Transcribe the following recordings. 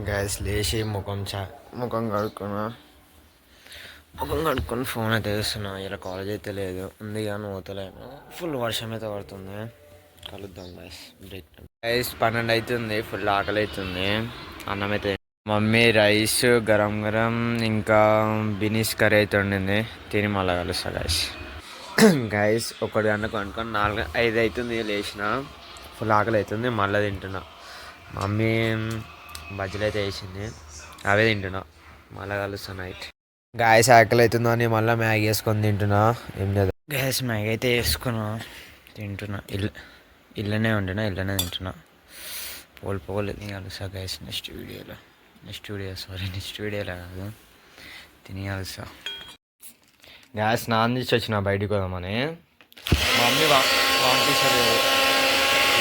Gas లేచి ముఖం కడుక్కొని ఫోన్ అయితే వేస్తున్నా. ఇలా కాలేజ్ అయితే లేదు, ఉంది కానీ పోతలేను. ఫుల్ వర్షం అయితే పడుతుంది. కలుద్దాం గ్యాస్ బ్రేక్. గ్యాస్ 12 అవుతుంది, ఫుల్ ఆకలి అవుతుంది. అన్నం అయితే మమ్మీ రైస్ గరం గరం ఇంకా బినీస్ కర్రీ అయితే వండింది. తిని మళ్ళీ కలుస్తా గ్యాస్. గ్యాస్ 1 గంటకు అనుకొని 4-5 అవుతుంది లేచిన. ఫుల్ ఆకలి అవుతుంది, మళ్ళీ తింటున్నా. మమ్మీ బజ్జీలు అయితే వేసింది, అవే తింటున్నా. మళ్ళీ కలుస్తా నైట్. గ్యాస్ ఆకలి అవుతుందని మళ్ళీ మ్యాగీ వేసుకొని తింటున్నా. ఏం లేదు గ్యాస్, మ్యాగీ అయితే వేసుకున్నా తింటున్నా. ఇళ్ళనే ఉంటున్నా, ఇళ్ళనే తింటున్నా. పోలు తిని కలుస్తా గ్యాస్ నెక్స్ట్ వీడియోలో కాదు, తిని కలుస్తా. గ్యాస్ నాన్ తీసి వచ్చిన బయటికి పోదామని. మా మమ్మీ పంపించలేదు,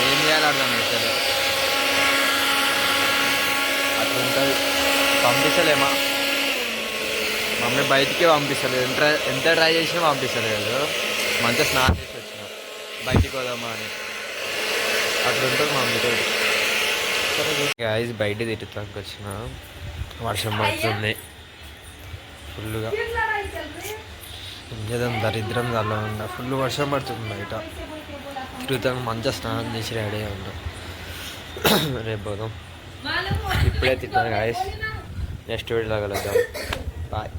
ఏం చేయాలి అర్థం అవుతుంది. అట్లా ఉంటుంది, పంపించలేమా మమ్మీ బయటికే పంపిస్తలేదు. ఎంత ట్రై చేసినా పంపిస్తలేదు. మంచిగా స్నానం చేసి వచ్చిన బయటికి పోదామా అని. అట్లా ఉంటుంది మమ్మీతో. గాయస్ బయట తిట్టడానికి వచ్చిన. వర్షం పడుతుంది ఫుల్గా. ఇంకేదం దరిద్రం అలా ఉండ. ఫుల్ వర్షం పడుతుంది బయట. తిరుగుతాను, మంచిగా స్నానం చేసి రెడీ అయ్యి ఉంటాం. రేపు పోదాం. ఇప్పుడే తిట్టాను గాయస్, నెక్స్ట్ వీడియోలో కలుద్దాం. బాయ్.